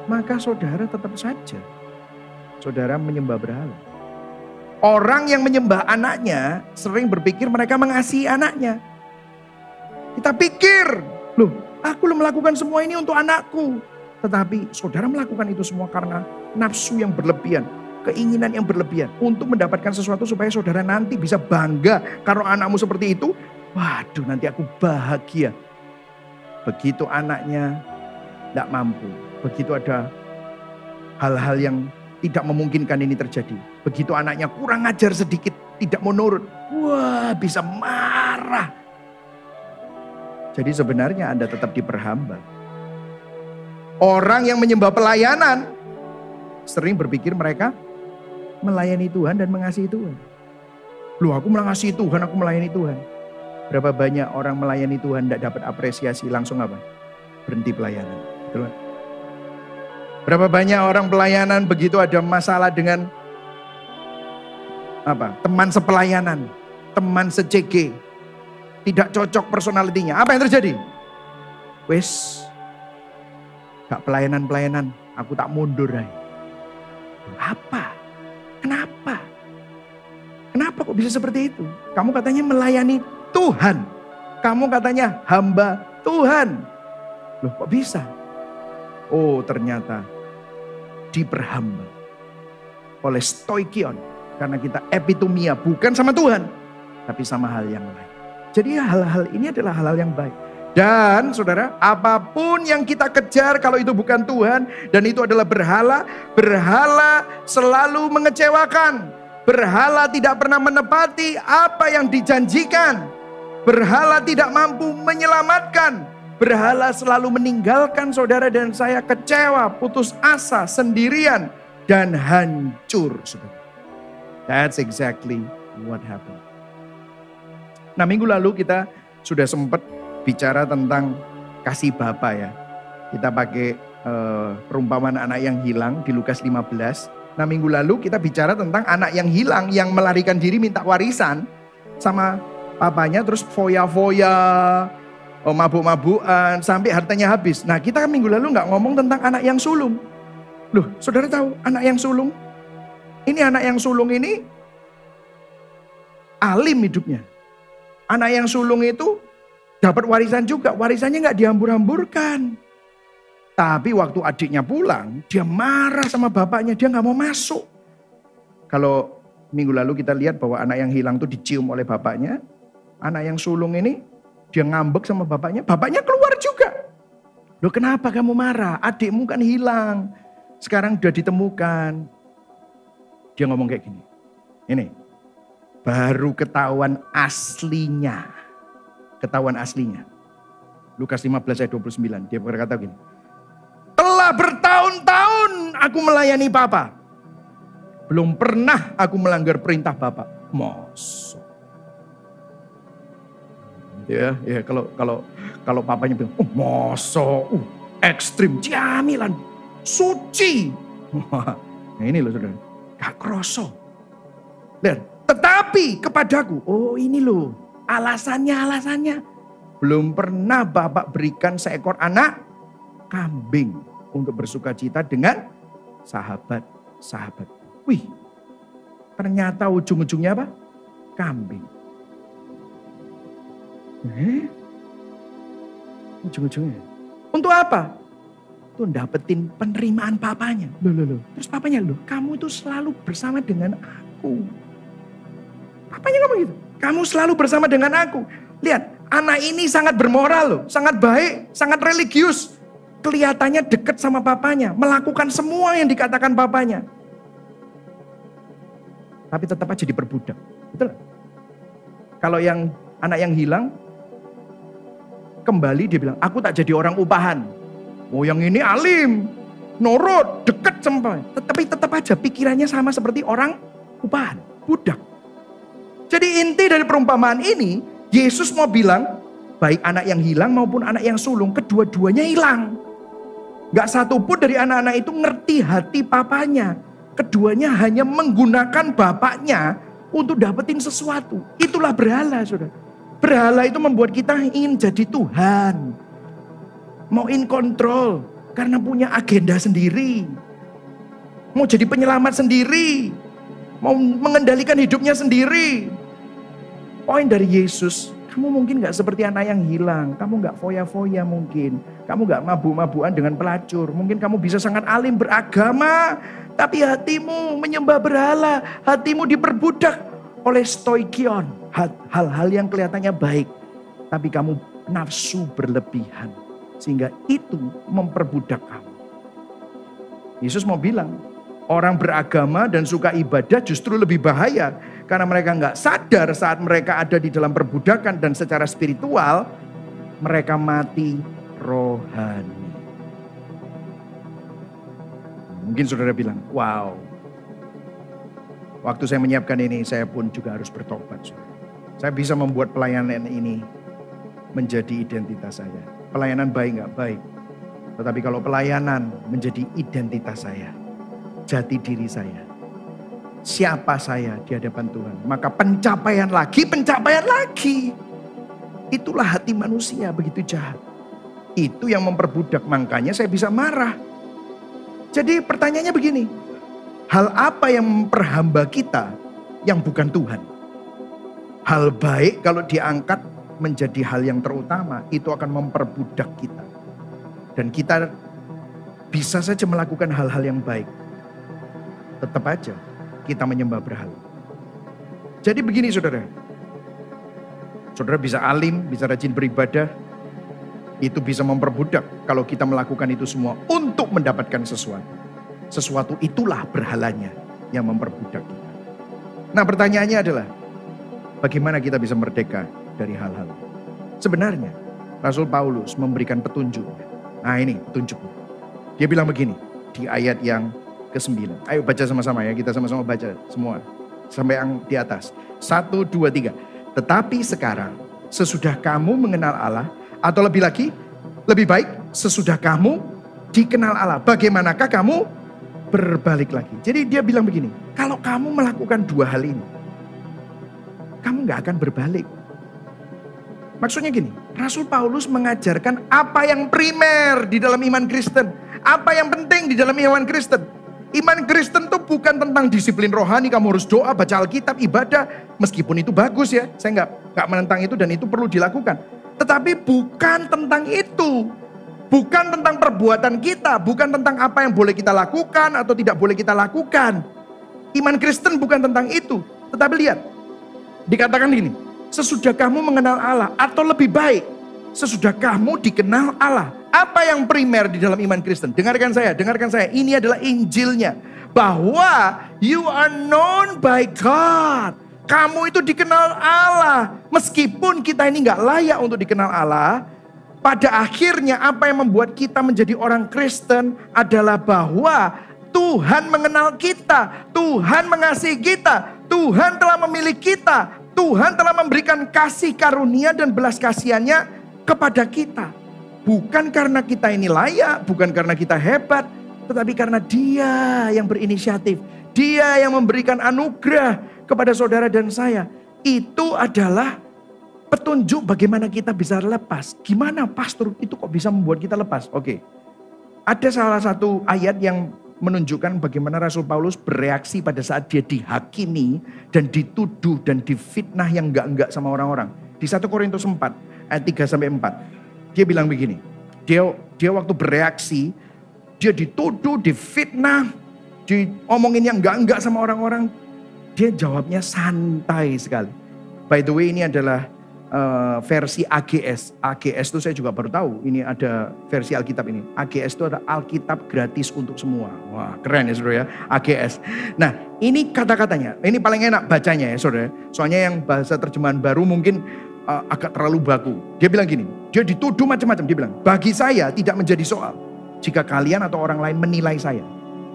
Maka saudara tetap saja saudara menyembah berhala. Orang yang menyembah anaknya sering berpikir mereka mengasihi anaknya. Kita pikir, loh aku melakukan semua ini untuk anakku. Tetapi saudara melakukan itu semua karena nafsu yang berlebihan. Keinginan yang berlebihan. Untuk mendapatkan sesuatu supaya saudara nanti bisa bangga. Kalau anakmu seperti itu, waduh nanti aku bahagia. Begitu anaknya tidak mampu. Begitu ada hal-hal yang tidak memungkinkan ini terjadi. Begitu anaknya kurang ajar sedikit, tidak mau nurut. Wah bisa marah. Jadi sebenarnya Anda tetap diperhamba. Orang yang menyembah pelayanan sering berpikir mereka melayani Tuhan dan mengasihi Tuhan. Loh aku mengasihi Tuhan, aku melayani Tuhan. Berapa banyak orang melayani Tuhan tidak dapat apresiasi langsung apa? Berhenti pelayanan. Betul kan? Berapa banyak orang pelayanan begitu ada masalah dengan teman sepelayanan, teman se-CG. Tidak cocok personalitinya. Apa yang terjadi? Wes, gak pelayanan-pelayanan, aku tak mundur. Apa? Kenapa? Kenapa kok bisa seperti itu? Kamu katanya melayani Tuhan. Kamu katanya hamba Tuhan. Loh kok bisa? Oh ternyata diperhamba oleh stoikion. Karena kita epitumia bukan sama Tuhan. Tapi sama hal yang lain. Jadi hal-hal ini adalah hal-hal yang baik. Dan saudara, apapun yang kita kejar kalau itu bukan Tuhan dan itu adalah berhala, berhala selalu mengecewakan. Berhala tidak pernah menepati apa yang dijanjikan. Berhala tidak mampu menyelamatkan. Berhala selalu meninggalkan saudara dan saya kecewa, putus asa, sendirian dan hancur. Saudara. That's exactly what happened. Nah minggu lalu kita sudah sempat bicara tentang kasih Bapa ya. Kita pakai perumpamaan anak yang hilang di Lukas 15. Nah minggu lalu kita bicara tentang anak yang hilang yang melarikan diri minta warisan sama papanya, terus foya-foya, mabuk-mabukan sampai hartanya habis. Nah kita minggu lalu nggak ngomong tentang anak yang sulung. Loh saudara tahu anak yang sulung? Ini anak yang sulung ini alim hidupnya. Anak yang sulung itu dapat warisan juga, warisannya nggak dihambur-hamburkan. Tapi waktu adiknya pulang, dia marah sama bapaknya, dia nggak mau masuk. Kalau minggu lalu kita lihat bahwa anak yang hilang itu dicium oleh bapaknya, anak yang sulung ini dia ngambek sama bapaknya keluar juga. Loh kenapa kamu marah? Adikmu kan hilang, sekarang udah ditemukan. Dia ngomong kayak gini, ini baru ketahuan aslinya. Ketahuan aslinya. Lukas 15 ayat 29, dia berkata gini. Telah bertahun-tahun aku melayani Papa. Belum pernah aku melanggar perintah Bapak. Mosok. Ya, kalau papanya bilang, "Oh, mosok, ekstrim, jamilan, suci." Nah, ini loh saudara, gak kroso. Dan tetapi kepadaku, oh ini loh, alasannya. Belum pernah Bapak berikan seekor anak kambing untuk bersuka cita dengan sahabat-sahabat. Wih, ternyata ujung-ujungnya apa? Kambing. Ujung-ujungnya. Untuk apa? Untuk dapetin penerimaan papanya. Loh. Terus papanya, kamu itu selalu bersama dengan aku. Papanya ngomong gitu. Kamu selalu bersama dengan aku. Lihat, anak ini sangat bermoral loh. Sangat baik, sangat religius. Kelihatannya dekat sama papanya. Melakukan semua yang dikatakan papanya. Tapi tetap aja diperbudak. Betul? Kalau yang anak yang hilang, kembali dia bilang, aku tak jadi orang upahan. Oh yang ini alim, nurut, dekat sama. Tapi tetap aja pikirannya sama seperti orang upahan, budak. Jadi inti dari perumpamaan ini, Yesus mau bilang, baik anak yang hilang maupun anak yang sulung, kedua-duanya hilang. Gak satu pun dari anak-anak itu ngerti hati papanya. Keduanya hanya menggunakan bapaknya untuk dapetin sesuatu. Itulah berhala, saudara. Berhala itu membuat kita ingin jadi Tuhan. Mau in control karena punya agenda sendiri. Mau jadi penyelamat sendiri. Mau mengendalikan hidupnya sendiri. Poin dari Yesus, kamu mungkin gak seperti anak yang hilang. Kamu gak foya-foya mungkin. Kamu gak mabuk-mabukan dengan pelacur. Mungkin kamu bisa sangat alim beragama. Tapi hatimu menyembah berhala. Hatimu diperbudak oleh stoikion. Hal-hal yang kelihatannya baik. Tapi kamu nafsu berlebihan. Sehingga itu memperbudak kamu. Yesus mau bilang, orang beragama dan suka ibadah justru lebih bahaya. Karena mereka nggak sadar saat mereka ada di dalam perbudakan dan secara spiritual, mereka mati rohani. Mungkin saudara bilang, wow. Waktu saya menyiapkan ini, saya pun juga harus bertobat. Saya bisa membuat pelayanan ini menjadi identitas saya. Pelayanan baik nggak baik. Tetapi kalau pelayanan menjadi identitas saya, jati diri saya, siapa saya di hadapan Tuhan, maka pencapaian lagi. Itulah hati manusia begitu jahat. Itu yang memperbudak, makanya saya bisa marah. Jadi pertanyaannya begini, hal apa yang memperhamba kita yang bukan Tuhan? Hal baik kalau diangkat menjadi hal yang terutama, itu akan memperbudak kita. Dan kita bisa saja melakukan hal-hal yang baik. Tetap aja kita menyembah berhala. Jadi begini saudara. Saudara bisa alim, bisa rajin beribadah. Itu bisa memperbudak kalau kita melakukan itu semua untuk mendapatkan sesuatu. Sesuatu itulah berhalanya yang memperbudak kita. Nah pertanyaannya adalah, bagaimana kita bisa merdeka dari hal-hal? Sebenarnya Rasul Paulus memberikan petunjuk. Nah ini petunjuknya. Dia bilang begini di ayat yang ke-9. Ayo baca sama-sama ya, kita sama-sama baca semua. Sampai yang di atas. 1, 2, 3. Tetapi sekarang sesudah kamu mengenal Allah, atau lebih lagi, lebih baik sesudah kamu dikenal Allah. Bagaimanakah kamu berbalik lagi? Jadi dia bilang begini, kalau kamu melakukan dua hal ini, kamu gak akan berbalik. Maksudnya gini, Rasul Paulus mengajarkan apa yang primer di dalam iman Kristen. Apa yang penting di dalam iman Kristen. Iman Kristen itu bukan tentang disiplin rohani, kamu harus doa, baca Alkitab, ibadah. Meskipun itu bagus ya, saya nggak menentang itu dan itu perlu dilakukan. Tetapi bukan tentang itu. Bukan tentang perbuatan kita, bukan tentang apa yang boleh kita lakukan atau tidak boleh kita lakukan. Iman Kristen bukan tentang itu. Tetapi lihat, dikatakan gini, sesudah kamu mengenal Allah, atau lebih baik, sesudah kamu dikenal Allah. Apa yang primer di dalam iman Kristen? Dengarkan saya. Ini adalah Injilnya. Bahwa you are known by God. Kamu itu dikenal Allah. Meskipun kita ini gak layak untuk dikenal Allah, pada akhirnya apa yang membuat kita menjadi orang Kristen adalah bahwa Tuhan mengenal kita. Tuhan mengasihi kita. Tuhan telah memilih kita. Tuhan telah memberikan kasih karunia dan belas kasihannya kepada kita. Bukan karena kita ini layak, bukan karena kita hebat, tetapi karena Dia yang berinisiatif. Dia yang memberikan anugerah kepada saudara dan saya. Itu adalah petunjuk bagaimana kita bisa lepas. Gimana pastor itu kok bisa membuat kita lepas? Oke. Ada salah satu ayat yang menunjukkan bagaimana Rasul Paulus bereaksi pada saat dia dihakimi dan dituduh dan difitnah yang enggak sama orang-orang. Di 1 Korintus 4 ayat 3-4. Dia bilang begini, dia waktu bereaksi, dia dituduh, difitnah, diomongin yang enggak sama orang-orang, dia jawabnya santai sekali. By the way, ini adalah versi AGS. AGS itu saya juga baru tahu, ini ada versi Alkitab ini. AGS itu ada Alkitab gratis untuk semua. Wah, keren ya saudara ya, AGS. Nah, ini kata-katanya, ini paling enak bacanya ya saudara. Soalnya yang bahasa terjemahan baru mungkin agak terlalu baku. Dia bilang gini, dia dituduh macam-macam. Dia bilang, bagi saya tidak menjadi soal jika kalian atau orang lain menilai saya.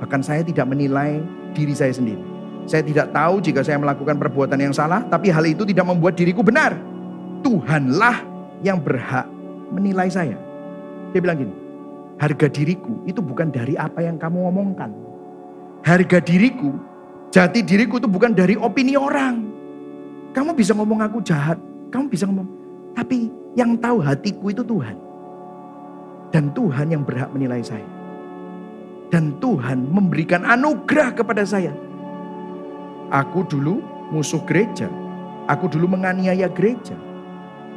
Bahkan saya tidak menilai diri saya sendiri. Saya tidak tahu jika saya melakukan perbuatan yang salah, tapi hal itu tidak membuat diriku benar. Tuhanlah yang berhak menilai saya. Dia bilang gini, harga diriku itu bukan dari apa yang kamu omongkan. Harga diriku, jati diriku itu bukan dari opini orang. Kamu bisa ngomong aku jahat, kamu bisa ngomong, tapi yang tahu hatiku itu Tuhan. Dan Tuhan yang berhak menilai saya. Dan Tuhan memberikan anugerah kepada saya. Aku dulu musuh gereja. Aku dulu menganiaya gereja.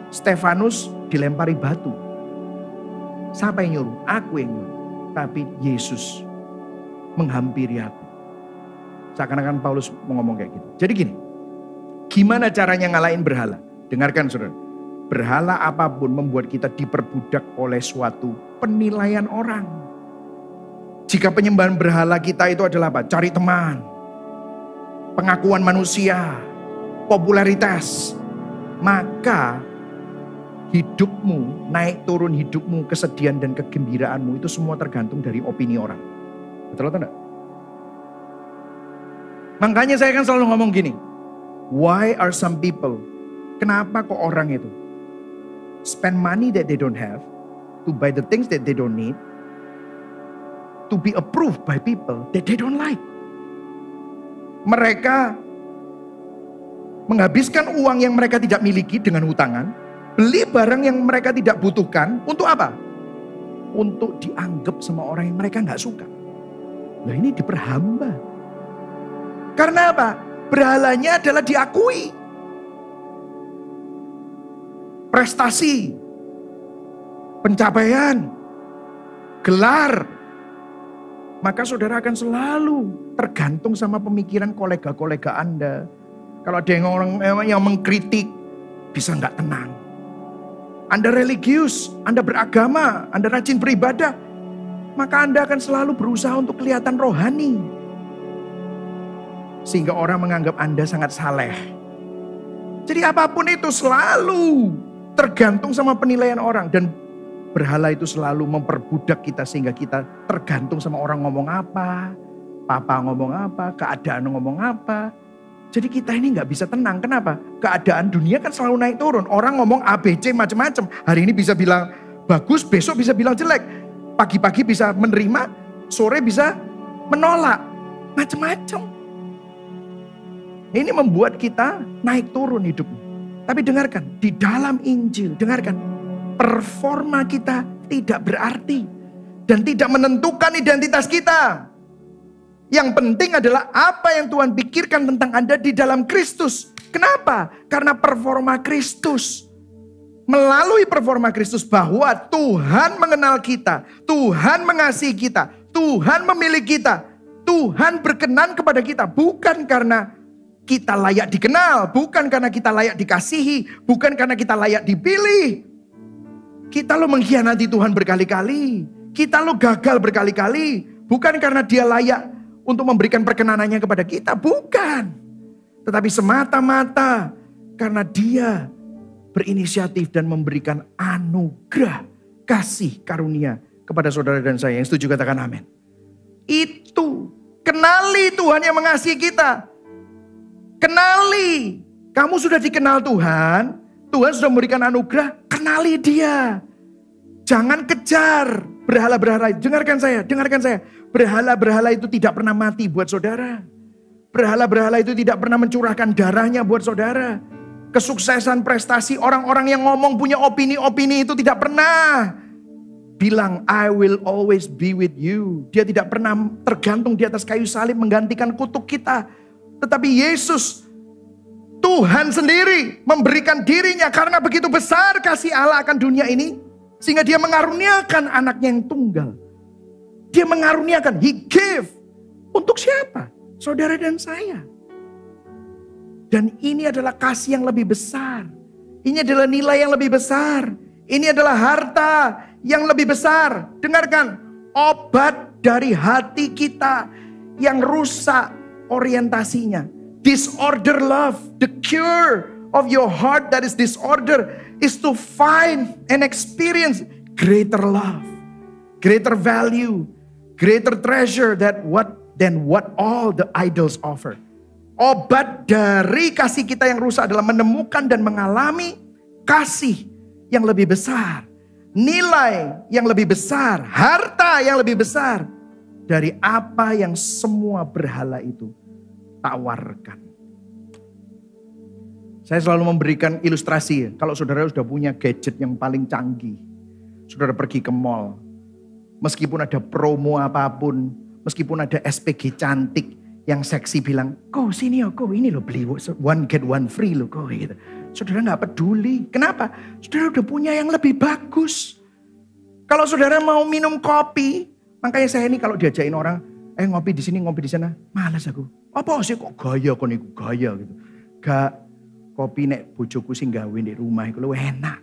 Stefanus dilempari batu. Siapa yang nyuruh? Aku yang nyuruh. Tapi Yesus menghampiri aku. Seakan-akan Paulus mau ngomong kayak gitu. Jadi gini, gimana caranya ngalahin berhala? Dengarkan saudara. Berhala apapun membuat kita diperbudak oleh suatu penilaian orang. Jika penyembahan berhala kita itu adalah apa? Cari teman, pengakuan manusia, popularitas, maka hidupmu, naik turun hidupmu, kesedihan dan kegembiraanmu itu semua tergantung dari opini orang. Betul atau enggak? Makanya saya kan selalu ngomong gini, why are some people, kenapa kok orang itu spend money that they don't have, to buy the things that they don't need, to be approved by people that they don't like. Mereka menghabiskan uang yang mereka tidak miliki dengan hutangan, beli barang yang mereka tidak butuhkan, untuk apa? Untuk dianggap sama orang yang mereka gak suka. Nah ini diperhamba. Karena apa? Berhalanya adalah diakui. Prestasi, pencapaian, gelar. Maka saudara akan selalu tergantung sama pemikiran kolega-kolega Anda. Kalau ada orang yang mengkritik, bisa gak tenang. Anda religius, Anda beragama, Anda rajin beribadah, maka Anda akan selalu berusaha untuk kelihatan rohani. Sehingga orang menganggap Anda sangat saleh. Jadi apapun itu selalu tergantung sama penilaian orang. Dan berhala itu selalu memperbudak kita sehingga kita tergantung sama orang ngomong apa, papa ngomong apa, keadaan ngomong apa. Jadi kita ini gak bisa tenang. Kenapa? Keadaan dunia kan selalu naik turun. Orang ngomong ABC macam-macam. Hari ini bisa bilang bagus, besok bisa bilang jelek. Pagi-pagi bisa menerima, sore bisa menolak. Macam-macam. Ini membuat kita naik turun hidupnya. Tapi dengarkan, di dalam Injil, dengarkan. Performa kita tidak berarti. Dan tidak menentukan identitas kita. Yang penting adalah apa yang Tuhan pikirkan tentang Anda di dalam Kristus. Kenapa? Karena performa Kristus. Melalui performa Kristus bahwa Tuhan mengenal kita. Tuhan mengasihi kita. Tuhan memilih kita. Tuhan berkenan kepada kita. Bukan karena kita layak dikenal. Bukan karena kita layak dikasihi. Bukan karena kita layak dipilih. Kita lo mengkhianati Tuhan berkali-kali. Kita lo gagal berkali-kali. Bukan karena dia layak untuk memberikan perkenanannya kepada kita. Bukan. Tetapi semata-mata karena dia berinisiatif dan memberikan anugerah kasih karunia kepada saudara dan saya. Yang setuju katakan amin. Itu. Kenali Tuhan yang mengasihi kita. Kenali. Kamu sudah dikenal Tuhan. Tuhan sudah memberikan anugerah. Kenali dia. Jangan kejar berhala-berhala. Dengarkan saya. Berhala-berhala itu tidak pernah mati buat saudara. Berhala-berhala itu tidak pernah mencurahkan darahnya buat saudara. Kesuksesan, prestasi, orang-orang yang ngomong punya opini-opini itu tidak pernah bilang, I will always be with you. Dia tidak pernah tergantung di atas kayu salib menggantikan kutuk kita. Tetapi Yesus, Tuhan sendiri memberikan dirinya karena begitu besar kasih Allah akan dunia ini. Sehingga dia mengaruniakan anaknya yang tunggal. Dia mengaruniakan, he gave. Untuk siapa? Saudara dan saya. Dan ini adalah kasih yang lebih besar. Ini adalah nilai yang lebih besar. Ini adalah harta yang lebih besar. Dengarkan, obat dari hati kita yang rusak orientasinya. Disorder love, the cure of your heart that is disorder is to find and experience greater love, greater value, greater treasure than what all the idols offer. Obat dari kasih kita yang rusak adalah menemukan dan mengalami kasih yang lebih besar. Nilai yang lebih besar. Harta yang lebih besar. Dari apa yang semua berhala itu tawarkan. Saya selalu memberikan ilustrasi. Kalau saudara sudah punya gadget yang paling canggih. Saudara pergi ke mall. Meskipun ada promo apapun. Meskipun ada SPG cantik. Yang seksi bilang, kau sini ya, kau ini loh beli one get one free loh kau gitu. Saudara gak peduli. Kenapa? Saudara udah punya yang lebih bagus. Kalau saudara mau minum kopi, makanya saya ini kalau diajakin orang, ngopi di sini, ngopi di sana, malas aku. Apa sih kok gaya kok niku gaya gitu. Gak, kopi nek bojoku sing gawe di rumah itu enak.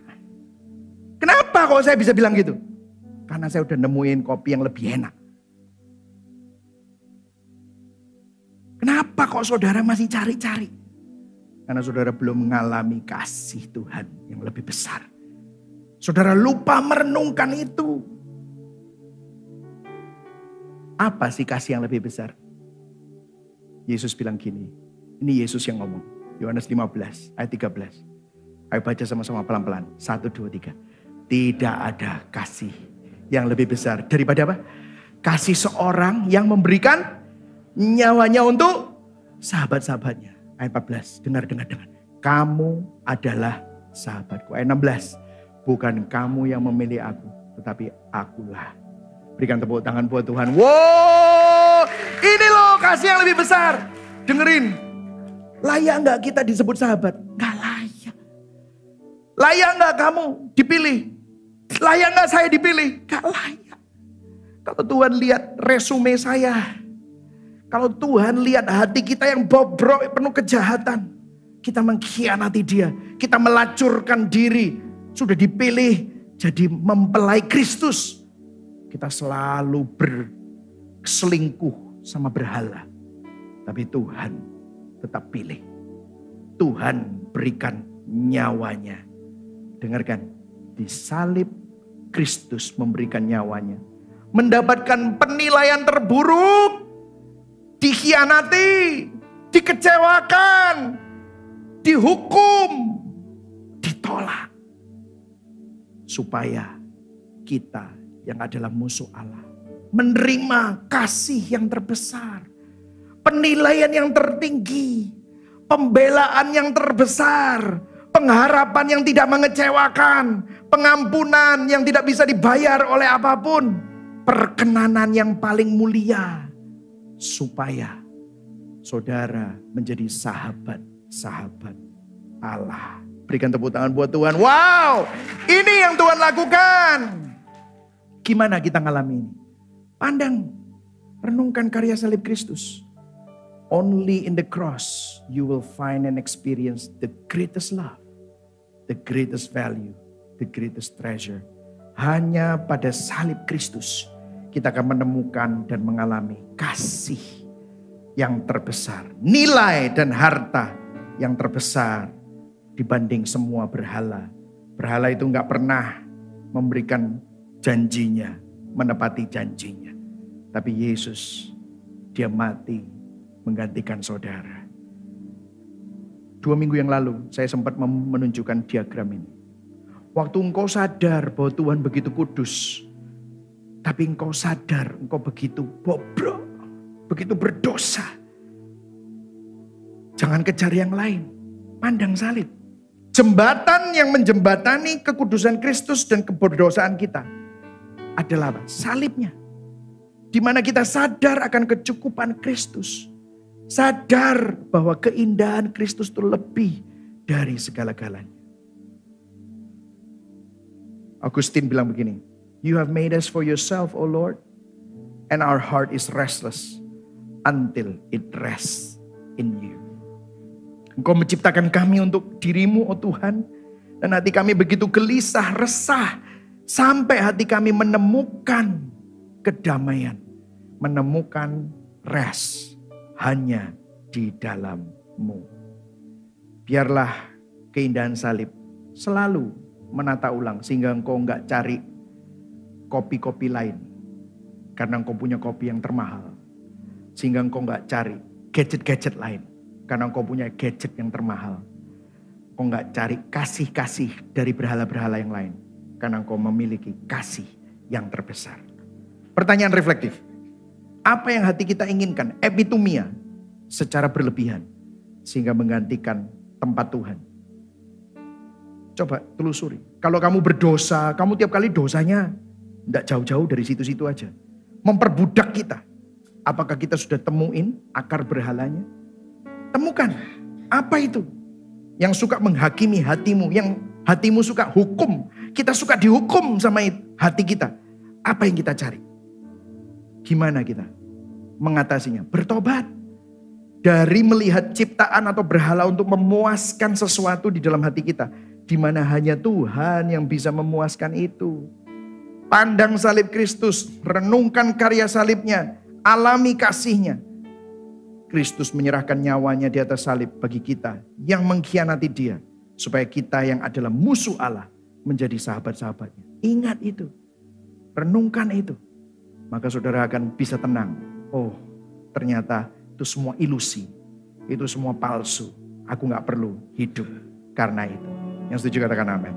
Kenapa kok saya bisa bilang gitu? Karena saya udah nemuin kopi yang lebih enak. Kenapa kok saudara masih cari-cari? Karena saudara belum mengalami kasih Tuhan yang lebih besar. Saudara lupa merenungkan itu. Apa sih kasih yang lebih besar? Yesus bilang gini. Ini Yesus yang ngomong. Yohanes 15 ayat 13. Ayo baca sama-sama pelan-pelan. 1, 2, 3. Tidak ada kasih yang lebih besar daripada apa? Kasih seorang yang memberikan nyawanya untuk sahabat-sahabatnya. Ayat 14, dengar. Kamu adalah sahabatku. Ayat 16, bukan kamu yang memilih aku, tetapi akulah. Berikan tepuk tangan buat Tuhan. Wow, ini loh kasih yang lebih besar. Dengerin, layak gak kita disebut sahabat? Gak layak. Layak gak kamu dipilih? Layak gak saya dipilih? Gak layak. Kalau Tuhan lihat resume saya, kalau Tuhan lihat hati kita yang bobrok penuh kejahatan. Kita mengkhianati dia. Kita melacurkan diri. Sudah dipilih jadi mempelai Kristus. Kita selalu berselingkuh sama berhala. Tapi Tuhan tetap pilih. Tuhan berikan nyawanya. Dengarkan. Disalib Kristus memberikan nyawanya. Mendapatkan penilaian terburuk. Dikhianati, dikecewakan, dihukum, ditolak. Supaya kita yang adalah musuh Allah. Menerima kasih yang terbesar. Penilaian yang tertinggi. Pembelaan yang terbesar. Pengharapan yang tidak mengecewakan. Pengampunan yang tidak bisa dibayar oleh apapun. Perkenanan yang paling mulia. Supaya saudara menjadi sahabat-sahabat Allah. Berikan tepuk tangan buat Tuhan. Wow, ini yang Tuhan lakukan. Gimana kita ngalami ini? Pandang, renungkan karya salib Kristus. Only in the cross you will find and experience the greatest love, the greatest value, the greatest treasure. Hanya pada salib Kristus kita akan menemukan dan mengalami kasih yang terbesar. Nilai dan harta yang terbesar dibanding semua berhala. Berhala itu gak pernah memberikan janjinya, menepati janjinya. Tapi Yesus, dia mati menggantikan saudara. 2 minggu yang lalu saya sempat menunjukkan diagram ini. Waktu engkau sadar bahwa Tuhan begitu kudus, tapi engkau sadar engkau begitu bobrok, begitu berdosa. Jangan kejar yang lain, pandang salib. Jembatan yang menjembatani kekudusan Kristus dan keberdosaan kita adalah apa? Salibnya. Di mana kita sadar akan kecukupan Kristus. Sadar bahwa keindahan Kristus itu lebih dari segala-galanya. Agustin bilang begini, "You have made us for yourself, O Lord, and our heart is restless until it rests in you." Engkau menciptakan kami untuk dirimu, oh Tuhan. Dan hati kami begitu gelisah, resah. Sampai hati kami menemukan kedamaian. Menemukan rest hanya di dalam-Mu. Biarlah keindahan salib selalu menata ulang. Sehingga engkau enggak cari kopi-kopi lain. Karena engkau punya kopi yang termahal. Sehingga engkau enggak cari gadget-gadget lain. Karena engkau punya gadget yang termahal. Engkau gak cari kasih-kasih dari berhala-berhala yang lain. Karena engkau memiliki kasih yang terbesar. Pertanyaan reflektif. Apa yang hati kita inginkan? Epitomia. Secara berlebihan. Sehingga menggantikan tempat Tuhan. Coba telusuri. Kalau kamu berdosa, kamu tiap kali dosanya gak jauh-jauh dari situ-situ aja. Memperbudak kita. Apakah kita sudah temuin akar berhalanya? Temukan, apa itu yang suka menghakimi hatimu, yang hatimu suka hukum. Kita suka dihukum sama hati kita. Apa yang kita cari? Gimana kita mengatasinya? Bertobat. Dari melihat ciptaan atau berhala untuk memuaskan sesuatu di dalam hati kita. Di mana hanya Tuhan yang bisa memuaskan itu. Pandang salib Kristus, renungkan karya salibnya, alami kasihnya. Kristus menyerahkan nyawanya di atas salib bagi kita yang mengkhianati dia. Supaya kita yang adalah musuh Allah menjadi sahabat-sahabatnya. Ingat itu. Renungkan itu. Maka saudara akan bisa tenang. Oh, ternyata itu semua ilusi. Itu semua palsu. Aku gak perlu hidup karena itu. Yang setuju katakan amin.